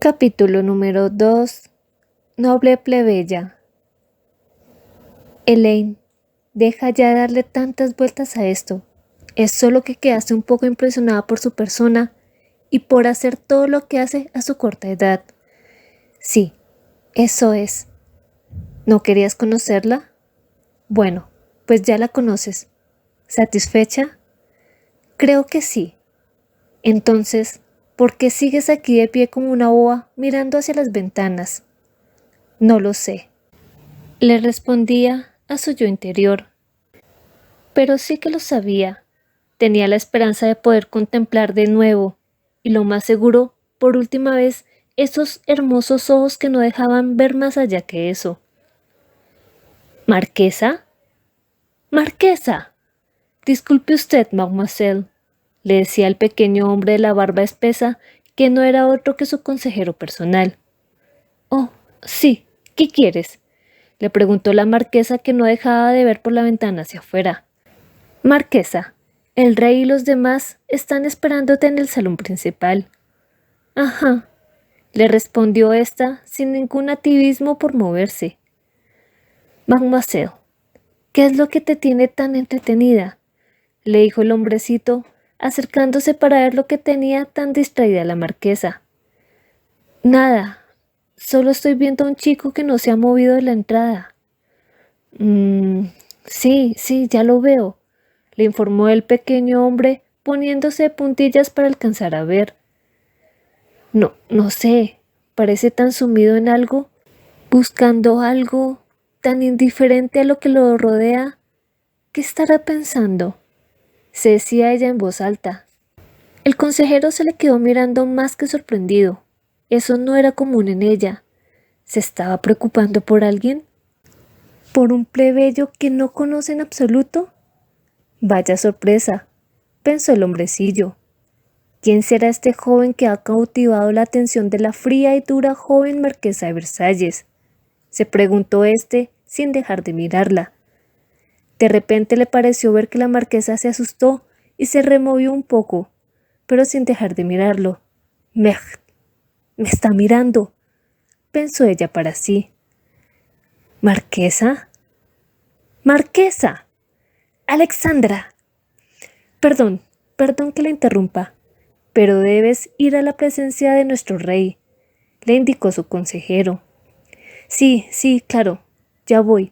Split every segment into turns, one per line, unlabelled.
Capítulo número 2. Noble plebeya. Elaine, deja ya de darle tantas vueltas a esto. Es solo que quedaste un poco impresionada por su persona y por hacer todo lo que hace a su corta edad. Sí, eso es. ¿No querías conocerla? Bueno, pues ya la conoces. ¿Satisfecha? Creo que sí. Entonces, ¿por qué sigues aquí de pie como una boba mirando hacia las ventanas? No lo sé. Le respondía a su yo interior. Pero sí que lo sabía. Tenía la esperanza de poder contemplar de nuevo, y lo más seguro, por última vez, esos hermosos ojos que no dejaban ver más allá que eso. ¿Marquesa? ¡Marquesa! Disculpe usted, mademoiselle, le decía el pequeño hombre de la barba espesa, que no era otro que su consejero personal. Oh, sí, ¿qué quieres? Le preguntó la marquesa, que no dejaba de ver por la ventana hacia afuera. Marquesa, el rey y los demás están esperándote en el salón principal. Ajá, le respondió ésta sin ningún activismo por moverse. Mademoiselle, ¿qué es lo que te tiene tan entretenida? Le dijo el hombrecito, acercándose para ver lo que tenía tan distraída la marquesa. Nada, solo estoy viendo a un chico que no se ha movido de la entrada. Sí, ya lo veo, le informó el pequeño hombre, poniéndose de puntillas para alcanzar a ver. No sé, parece tan sumido en algo, buscando algo tan indiferente a lo que lo rodea. ¿Qué estará pensando? Se decía ella en voz alta. El consejero se le quedó mirando más que sorprendido. Eso no era común en ella. ¿Se estaba preocupando por alguien? ¿Por un plebeyo que no conoce en absoluto? Vaya sorpresa, pensó el hombrecillo. ¿Quién será este joven que ha cautivado la atención de la fría y dura joven marquesa de Versalles? Se preguntó éste sin dejar de mirarla. De repente le pareció ver que la marquesa se asustó y se removió un poco, pero sin dejar de mirarlo. Me está mirando, pensó ella para sí. ¿Marquesa? ¡Marquesa! ¡Alexandra! Perdón que la interrumpa, pero debes ir a la presencia de nuestro rey, le indicó su consejero. Sí, claro, ya voy,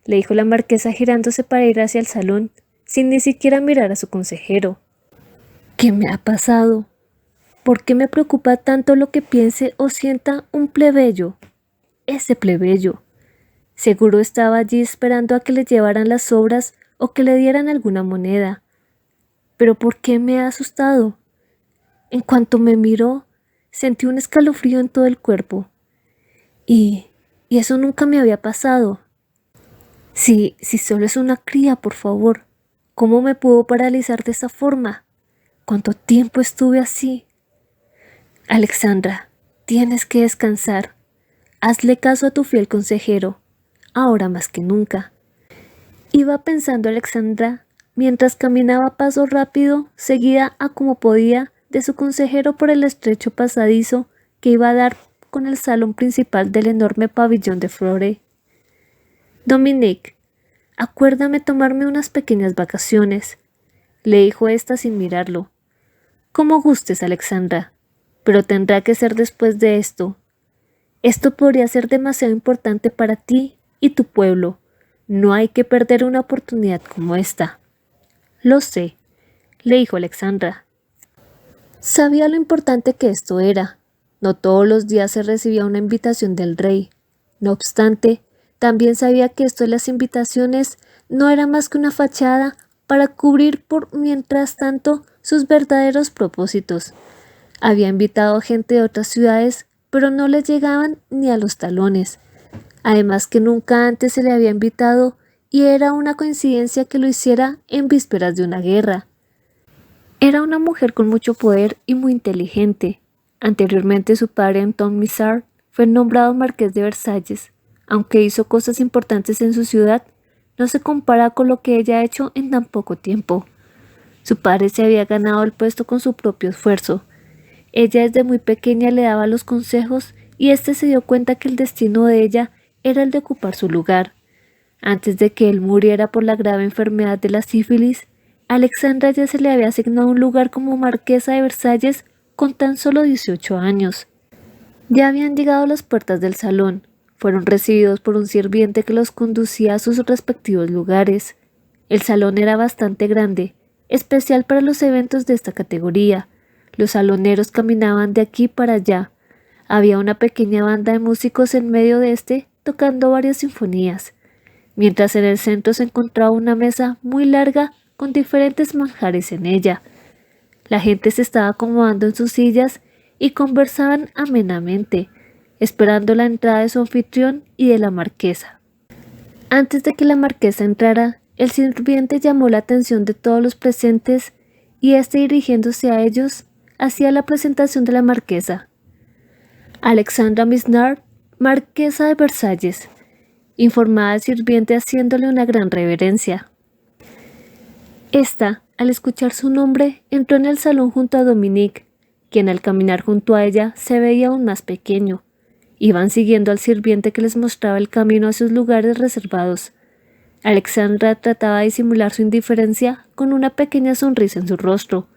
le dijo la marquesa girándose para ir hacia el salón, sin ni siquiera mirar a su consejero. ¿Qué me ha pasado? ¿Por qué me preocupa tanto lo que piense o sienta un plebeyo? Ese plebeyo. Seguro estaba allí esperando a que le llevaran las sobras o que le dieran alguna moneda. ¿Pero por qué me ha asustado? En cuanto me miró, sentí un escalofrío en todo el cuerpo. Y eso nunca me había pasado. Si solo es una cría, por favor, ¿cómo me pudo paralizar de esa forma? ¿Cuánto tiempo estuve así? Alexandra, tienes que descansar. Hazle caso a tu fiel consejero, ahora más que nunca. Iba pensando Alexandra mientras caminaba a paso rápido, seguida a como podía de su consejero por el estrecho pasadizo que iba a dar con el salón principal del enorme pabellón de Flore. Dominique, acuérdame tomarme unas pequeñas vacaciones, le dijo ésta sin mirarlo. Como gustes, Alexandra, pero tendrá que ser después de esto. Esto podría ser demasiado importante para ti y tu pueblo. No hay que perder una oportunidad como esta. Lo sé, le dijo Alexandra. Sabía lo importante que esto era. No todos los días se recibía una invitación del rey. No obstante, también sabía que esto de las invitaciones no era más que una fachada para cubrir por mientras tanto sus verdaderos propósitos. Había invitado a gente de otras ciudades, pero no les llegaban ni a los talones. Además que nunca antes se le había invitado y era una coincidencia que lo hiciera en vísperas de una guerra. Era una mujer con mucho poder y muy inteligente. Anteriormente su padre, Anton Missard, fue nombrado marqués de Versalles. Aunque hizo cosas importantes en su ciudad, no se compara con lo que ella ha hecho en tan poco tiempo. Su padre se había ganado el puesto con su propio esfuerzo. Ella desde muy pequeña le daba los consejos y éste se dio cuenta que el destino de ella era el de ocupar su lugar. Antes de que él muriera por la grave enfermedad de la sífilis, Alexandra ya se le había asignado un lugar como marquesa de Versalles con tan solo 18 años. Ya habían llegado a las puertas del salón. Fueron recibidos por un sirviente que los conducía a sus respectivos lugares. El salón era bastante grande, especial para los eventos de esta categoría. Los saloneros caminaban de aquí para allá. Había una pequeña banda de músicos en medio de tocando varias sinfonías, mientras en el centro se encontraba una mesa muy larga con diferentes manjares en ella. La gente se estaba acomodando en sus sillas y conversaban amenamente, esperando la entrada de su anfitrión y de la marquesa. Antes de que la marquesa entrara, el sirviente llamó la atención de todos los presentes y dirigiéndose a ellos, hacía la presentación de la marquesa. Alexandra Misnard, marquesa de Versalles, informaba al sirviente haciéndole una gran reverencia. Esta, al escuchar su nombre, entró en el salón junto a Dominique, quien al caminar junto a ella se veía aún más pequeño. Iban siguiendo al sirviente que les mostraba el camino a sus lugares reservados. Alexandra trataba de disimular su indiferencia con una pequeña sonrisa en su rostro.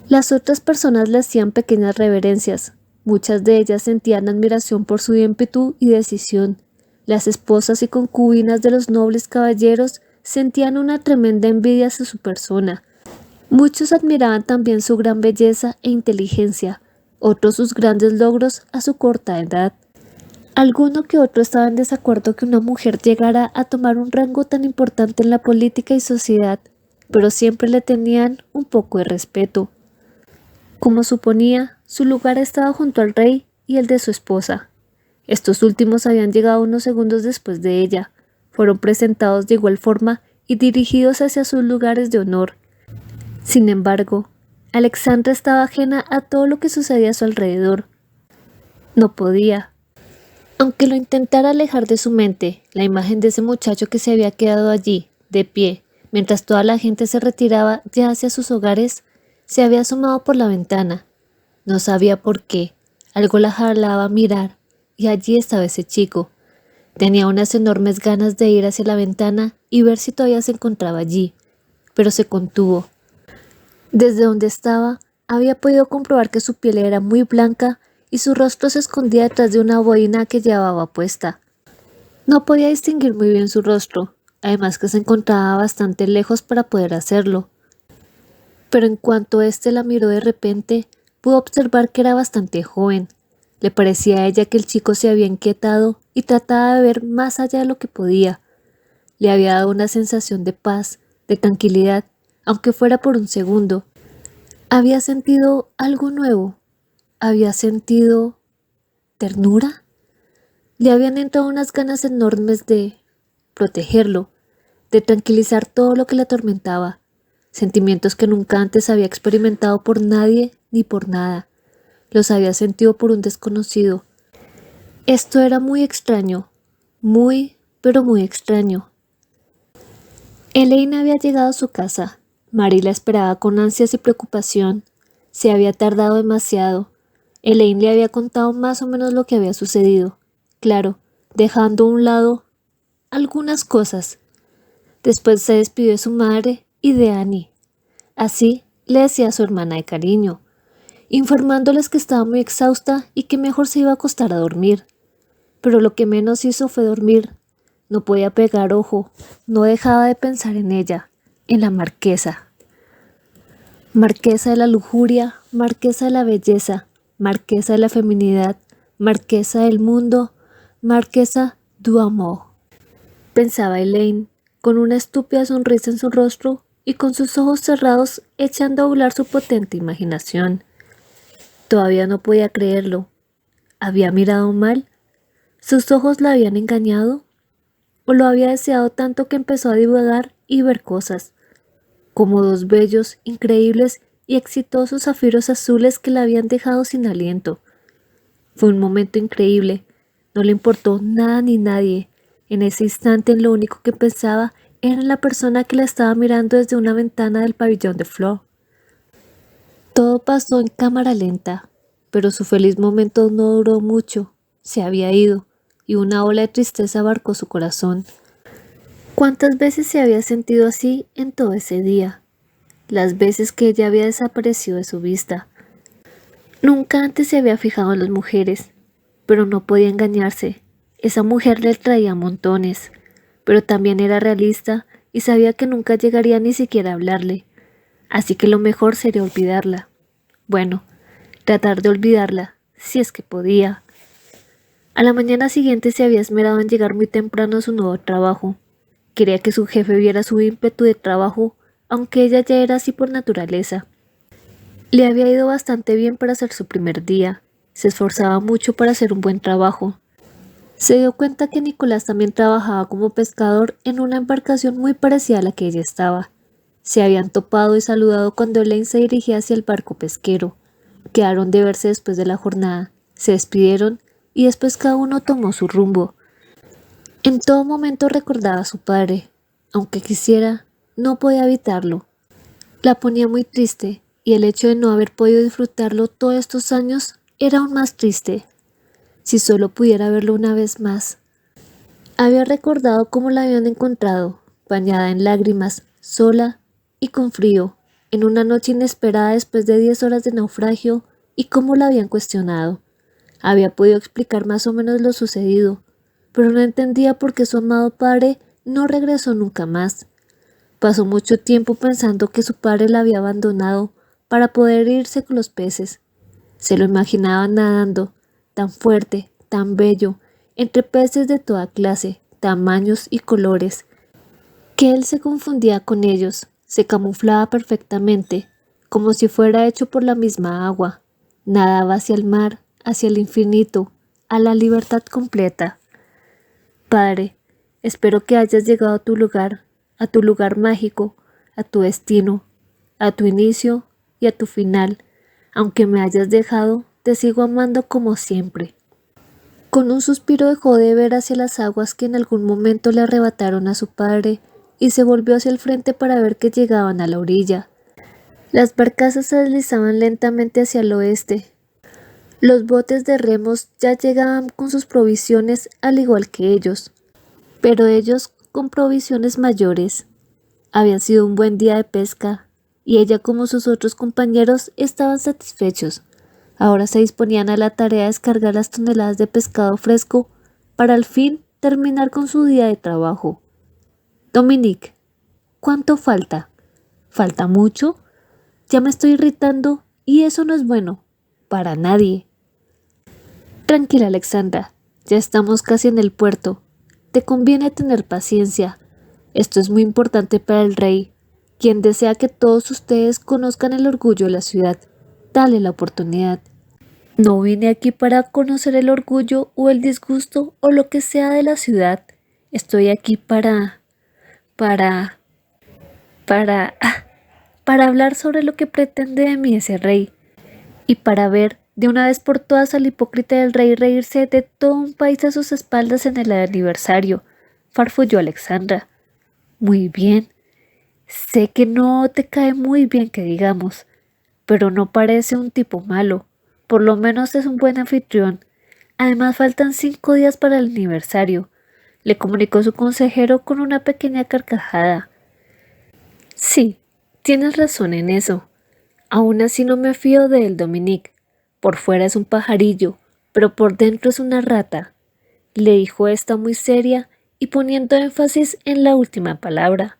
Las otras personas le hacían pequeñas reverencias. Muchas de ellas sentían admiración por su ímpetu y decisión. Las esposas y concubinas de los nobles caballeros sentían una tremenda envidia hacia su persona. Muchos admiraban también su gran belleza e inteligencia, otros sus grandes logros a su corta edad. Alguno que otro estaba en desacuerdo que una mujer llegara a tomar un rango tan importante en la política y sociedad, pero siempre le tenían un poco de respeto. Como suponía, su lugar estaba junto al rey y el de su esposa. Estos últimos habían llegado unos segundos después de ella. Fueron presentados de igual forma y dirigidos hacia sus lugares de honor. Sin embargo, Alexandra estaba ajena a todo lo que sucedía a su alrededor. No podía. Aunque lo intentara alejar de su mente, la imagen de ese muchacho que se había quedado allí, de pie, mientras toda la gente se retiraba ya hacia sus hogares, se había asomado por la ventana. No sabía por qué. Algo la jalaba a mirar, y allí estaba ese chico. Tenía unas enormes ganas de ir hacia la ventana y ver si todavía se encontraba allí, pero se contuvo. Desde donde estaba, había podido comprobar que su piel era muy blanca y su rostro se escondía detrás de una boina que llevaba puesta. No podía distinguir muy bien su rostro, además que se encontraba bastante lejos para poder hacerlo. Pero en cuanto éste la miró de repente, pudo observar que era bastante joven. Le parecía a ella que el chico se había inquietado y trataba de ver más allá de lo que podía. Le había dado una sensación de paz, de tranquilidad, aunque fuera por un segundo. Había sentido algo nuevo. Había sentido ternura. Le habían entrado unas ganas enormes de protegerlo, de tranquilizar todo lo que le atormentaba. Sentimientos que nunca antes había experimentado por nadie ni por nada. Los había sentido por un desconocido. Esto era muy extraño, pero muy extraño. Elaine había llegado a su casa. Mary la esperaba con ansias y preocupación. Se había tardado demasiado. Elaine le había contado más o menos lo que había sucedido. Claro, dejando a un lado algunas cosas. Después se despidió de su madre y de Annie. Así le decía a su hermana de cariño, informándoles que estaba muy exhausta y que mejor se iba a acostar a dormir. Pero lo que menos hizo fue dormir. No podía pegar ojo, no dejaba de pensar en ella, en la marquesa. Marquesa de la lujuria, marquesa de la belleza, marquesa de la feminidad, marquesa del mundo, marquesa du amor. Pensaba Elaine, con una estúpida sonrisa en su rostro y con sus ojos cerrados echando a volar su potente imaginación. Todavía no podía creerlo. ¿Había mirado mal? ¿Sus ojos la habían engañado? ¿O lo había deseado tanto que empezó a divagar y ver cosas, como dos bellos, increíbles y exitosos zafiros azules que la habían dejado sin aliento? Fue un momento increíble. No le importó nada ni nadie. En ese instante lo único que pensaba era en la persona que la estaba mirando desde una ventana del pabellón de Flor. Todo pasó en cámara lenta, pero su feliz momento no duró mucho. Se había ido, y una ola de tristeza abarcó su corazón. ¿Cuántas veces se había sentido así en todo ese día? Las veces que ella había desaparecido de su vista. Nunca antes se había fijado en las mujeres, pero no podía engañarse. Esa mujer le traía montones, pero también era realista y sabía que nunca llegaría ni siquiera a hablarle. Así que lo mejor sería olvidarla. Bueno, tratar de olvidarla, si es que podía. A la mañana siguiente se había esmerado en llegar muy temprano a su nuevo trabajo. Quería que su jefe viera su ímpetu de trabajo, aunque ella ya era así por naturaleza. Le había ido bastante bien para hacer su primer día. Se esforzaba mucho para hacer un buen trabajo. Se dio cuenta que Nicolás también trabajaba como pescador en una embarcación muy parecida a la que ella estaba. Se habían topado y saludado cuando Elaine se dirigía hacia el barco pesquero. Quedaron de verse después de la jornada, se despidieron y después cada uno tomó su rumbo. En todo momento recordaba a su padre. Aunque quisiera, no podía evitarlo. La ponía muy triste y el hecho de no haber podido disfrutarlo todos estos años era aún más triste. Si solo pudiera verlo una vez más. Había recordado cómo la habían encontrado, bañada en lágrimas, sola y con frío, en una noche inesperada después de 10 horas de naufragio, y cómo la habían cuestionado. Había podido explicar más o menos lo sucedido, pero no entendía por qué su amado padre no regresó nunca más. Pasó mucho tiempo pensando que su padre la había abandonado para poder irse con los peces. Se lo imaginaba nadando, tan fuerte, tan bello, entre peces de toda clase, tamaños y colores, que él se confundía con ellos, se camuflaba perfectamente, como si fuera hecho por la misma agua. Nadaba hacia el mar, hacia el infinito, a la libertad completa. Padre, espero que hayas llegado a tu lugar mágico, a tu destino, a tu inicio y a tu final. Aunque me hayas dejado, te sigo amando como siempre. Con un suspiro dejó de ver hacia las aguas que en algún momento le arrebataron a su padre y se volvió hacia el frente para ver que llegaban a la orilla. Las barcazas se deslizaban lentamente hacia el oeste. Los botes de remos ya llegaban con sus provisiones al igual que ellos, pero ellos con provisiones mayores. Había sido un buen día de pesca, y ella como sus otros compañeros estaban satisfechos. Ahora se disponían a la tarea de descargar las toneladas de pescado fresco para al fin terminar con su día de trabajo. Dominique, ¿cuánto falta? ¿Falta mucho? Ya me estoy irritando y eso no es bueno, para nadie. Tranquila, Alexandra, ya estamos casi en el puerto. Te conviene tener paciencia. Esto es muy importante para el rey, quien desea que todos ustedes conozcan el orgullo de la ciudad. Dale la oportunidad. No vine aquí para conocer el orgullo o el disgusto o lo que sea de la ciudad. Estoy aquí para para, para hablar sobre lo que pretende de mí ese rey, y para ver de una vez por todas al hipócrita del rey reírse de todo un país a sus espaldas en el aniversario, farfulló Alexandra. Muy bien, sé que no te cae muy bien que digamos, pero no parece un tipo malo, por lo menos es un buen anfitrión. Además faltan 5 días para el aniversario, le comunicó su consejero con una pequeña carcajada. Sí, tienes razón en eso. Aún así no me fío de él, Dominique. Por fuera es un pajarillo, pero por dentro es una rata, le dijo esta muy seria y poniendo énfasis en la última palabra.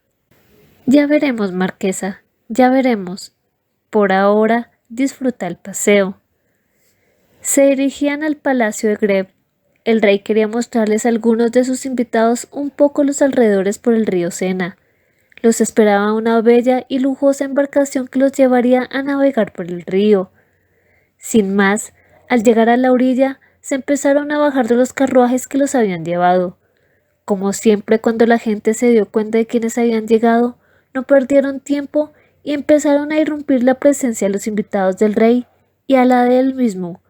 Ya veremos, marquesa, ya veremos. Por ahora, disfruta el paseo. Se dirigían al palacio de Greve. El rey quería mostrarles a algunos de sus invitados un poco los alrededores por el río Sena. Los esperaba una bella y lujosa embarcación que los llevaría a navegar por el río. Sin más, al llegar a la orilla, se empezaron a bajar de los carruajes que los habían llevado. Como siempre, cuando la gente se dio cuenta de quienes habían llegado, no perdieron tiempo y empezaron a irrumpir la presencia de los invitados del rey y a la de él mismo.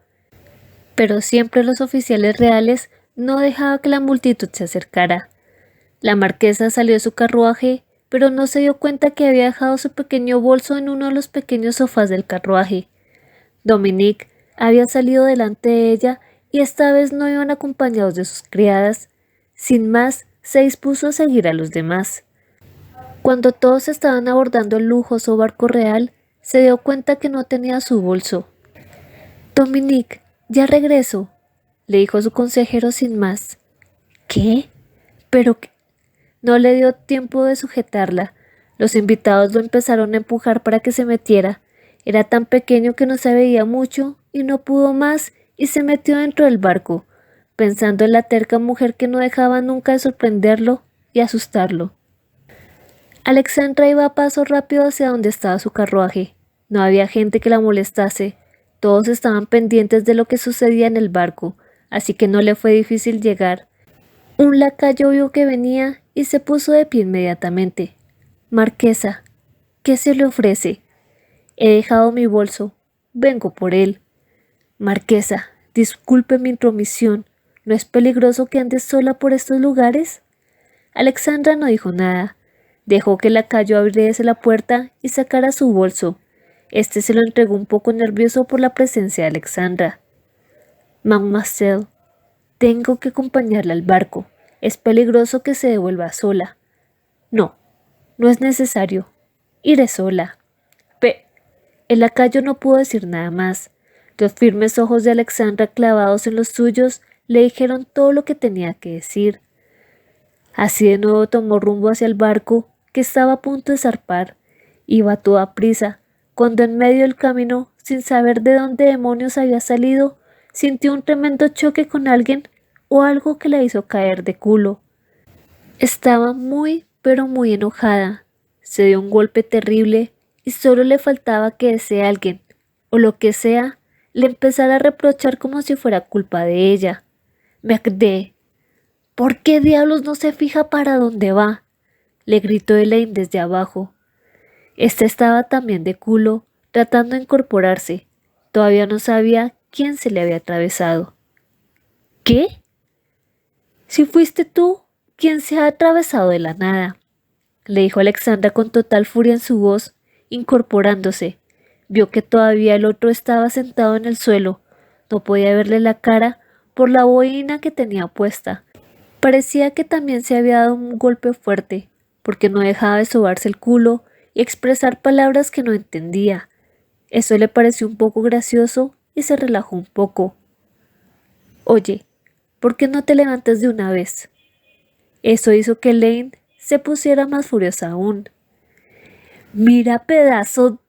Pero siempre los oficiales reales no dejaban que la multitud se acercara. La marquesa salió de su carruaje, pero no se dio cuenta que había dejado su pequeño bolso en uno de los pequeños sofás del carruaje. Dominique había salido delante de ella y esta vez no iban acompañados de sus criadas. Sin más, se dispuso a seguir a los demás. Cuando todos estaban abordando el lujoso barco real, se dio cuenta que no tenía su bolso. «Dominique, ya regreso», le dijo su consejero sin más. «¿Qué? ¿Pero qué?» No le dio tiempo de sujetarla. Los invitados lo empezaron a empujar para que se metiera. Era tan pequeño que no se veía mucho y no pudo más y se metió dentro del barco, pensando en la terca mujer que no dejaba nunca de sorprenderlo y asustarlo. Alexandra iba a paso rápido hacia donde estaba su carruaje. No había gente que la molestase. Todos estaban pendientes de lo que sucedía en el barco, así que no le fue difícil llegar. Un lacayo vio que venía y se puso de pie inmediatamente. «Marquesa, ¿qué se le ofrece?» «He dejado mi bolso. Vengo por él». «Marquesa, disculpe mi intromisión. ¿No es peligroso que andes sola por estos lugares?» Alexandra no dijo nada. Dejó que el lacayo abriese la puerta y sacara su bolso. Este se lo entregó un poco nervioso por la presencia de Alexandra. «Mademoiselle, tengo que acompañarla al barco. Es peligroso que se devuelva sola». «No, no es necesario. Iré sola». El lacayo no pudo decir nada más. Los firmes ojos de Alexandra clavados en los suyos le dijeron todo lo que tenía que decir. Así de nuevo tomó rumbo hacia el barco, que estaba a punto de zarpar. Iba a toda prisa, cuando en medio del camino, sin saber de dónde demonios había salido, sintió un tremendo choque con alguien o algo que la hizo caer de culo. Estaba muy, pero muy enojada. Se dio un golpe terrible y solo le faltaba que ese alguien, o lo que sea, le empezara a reprochar como si fuera culpa de ella. «Macbeth, ¿por qué diablos no se fija para dónde va?», le gritó Elaine desde abajo. Este estaba también de culo, tratando de incorporarse. Todavía no sabía quién se le había atravesado. «¿Qué? Si fuiste tú, ¿quién se ha atravesado de la nada?», le dijo Alexandra con total furia en su voz, incorporándose. Vio que todavía el otro estaba sentado en el suelo. No podía verle la cara por la boina que tenía puesta. Parecía que también se había dado un golpe fuerte, porque no dejaba de sobarse el culo y expresar palabras que no entendía. Eso le pareció un poco gracioso y se relajó un poco. «Oye, ¿por qué no te levantas de una vez?». Eso hizo que Elaine se pusiera más furiosa aún. «Mira, pedazo»,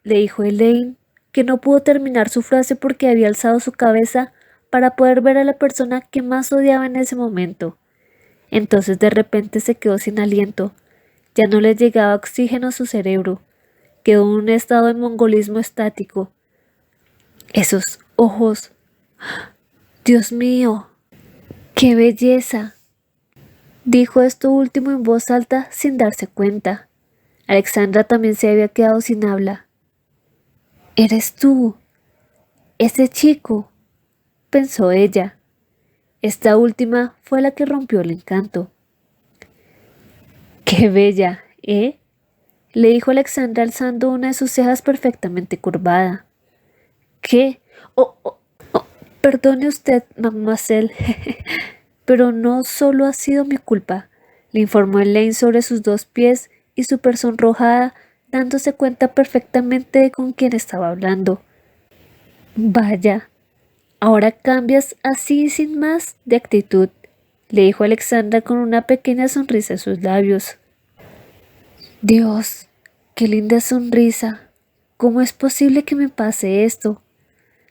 le dijo Elaine, que no pudo terminar su frase porque había alzado su cabeza para poder ver a la persona que más odiaba en ese momento. Entonces de repente se quedó sin aliento. Ya no le llegaba oxígeno a su cerebro. Quedó en un estado de mongolismo estático. Esos ojos. «Dios mío, qué belleza», dijo esto último en voz alta sin darse cuenta. Alexandra también se había quedado sin habla. «Eres tú, ese chico», pensó ella. Esta última fue la que rompió el encanto. «Qué bella, ¿eh?», le dijo Alexandra alzando una de sus cejas perfectamente curvada. «¿Qué? Perdone usted, mademoiselle, pero no solo ha sido mi culpa», le informó Elaine sobre sus dos pies y súper sonrojada, dándose cuenta perfectamente de con quién estaba hablando. «Vaya, ahora cambias así sin más de actitud», le dijo Alexandra con una pequeña sonrisa en sus labios. «Dios, qué linda sonrisa. ¿Cómo es posible que me pase esto?»,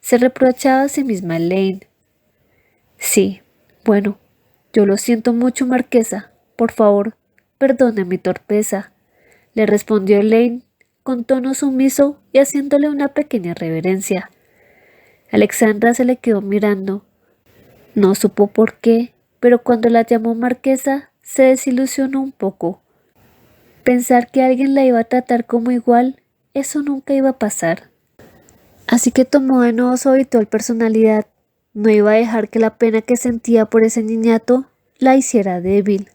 se reprochaba a sí misma Elaine. «Sí, bueno, yo lo siento mucho, marquesa. Por favor, perdone mi torpeza», le respondió Elaine con tono sumiso y haciéndole una pequeña reverencia. Alexandra se le quedó mirando. No supo por qué, pero cuando la llamó marquesa se desilusionó un poco. Pensar que alguien la iba a tratar como igual, eso nunca iba a pasar. Así que tomó de nuevo su habitual personalidad. No iba a dejar que la pena que sentía por ese niñato la hiciera débil.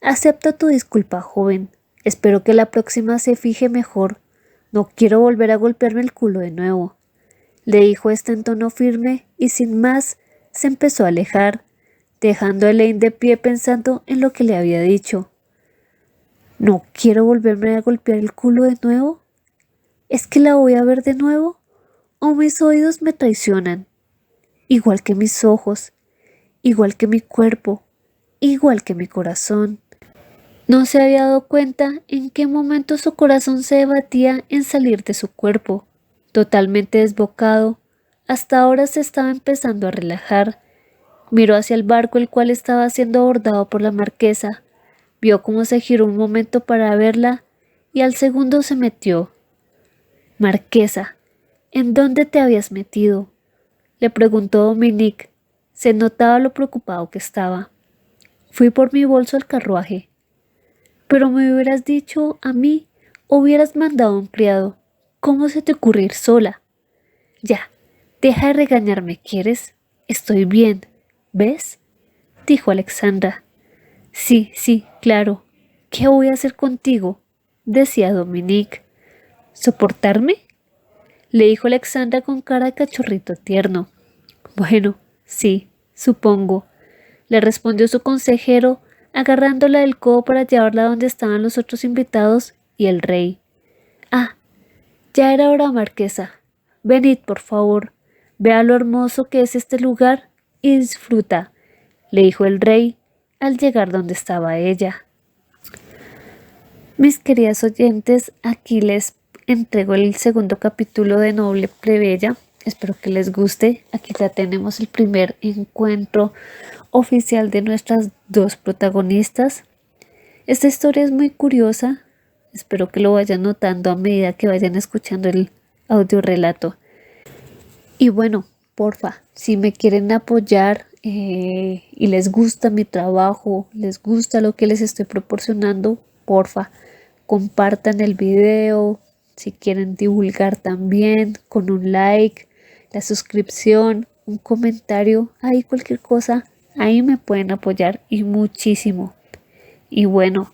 «Acepto tu disculpa, joven», Espero que la próxima se fije mejor. No quiero volver a golpearme el culo de nuevo, le dijo este en tono firme y sin más se empezó a alejar, dejando a Elaine de pie pensando en lo que le había dicho. ¿No quiero volverme a golpear el culo de nuevo? ¿Es que la voy a ver de nuevo? ¿O mis oídos me traicionan? Igual que mis ojos, igual que mi cuerpo, igual que mi corazón. No se había dado cuenta en qué momento su corazón se debatía en salir de su cuerpo, totalmente desbocado. Hasta ahora se estaba empezando a relajar. Miró hacia el barco el cual estaba siendo abordado por la marquesa. Vio cómo se giró un momento para verla y al segundo se metió. Marquesa, ¿en dónde te habías metido?, le preguntó Dominique. Se notaba lo preocupado que estaba. Fui por mi bolso al carruaje. Pero me hubieras dicho a mí, o hubieras mandado a un criado. ¿Cómo se te ocurre ir sola? Ya, deja de regañarme, ¿quieres? Estoy bien, ¿ves?, dijo Alexandra. Sí, claro. ¿Qué voy a hacer contigo?, decía Dominique. ¿Soportarme?, le dijo Alexandra con cara de cachorrito tierno. Bueno, sí, supongo, le respondió su consejero, agarrándola del codo para llevarla donde estaban los otros invitados y el rey. Ah, ya era hora, marquesa. Venid, por favor, vea lo hermoso que es este lugar y disfruta, le dijo el rey al llegar donde estaba ella. Mis queridas oyentes, aquí les entrego el segundo capítulo de Noble Plebeya. Espero que les guste. Aquí ya tenemos el primer encuentro oficial de nuestras dos protagonistas. Esta historia es muy curiosa. Espero que lo vayan notando a medida que vayan escuchando el audiorelato. Y bueno, porfa, si me quieren apoyar y les gusta mi trabajo, les gusta lo que les estoy proporcionando, porfa, compartan el video. Si quieren divulgar también, con un like, la suscripción, un comentario, ahí cualquier cosa, ahí me pueden apoyar y muchísimo. Y bueno,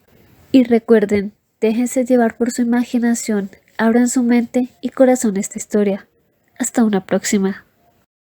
y recuerden, déjense llevar por su imaginación, abran su mente y corazón a esta historia. Hasta una próxima.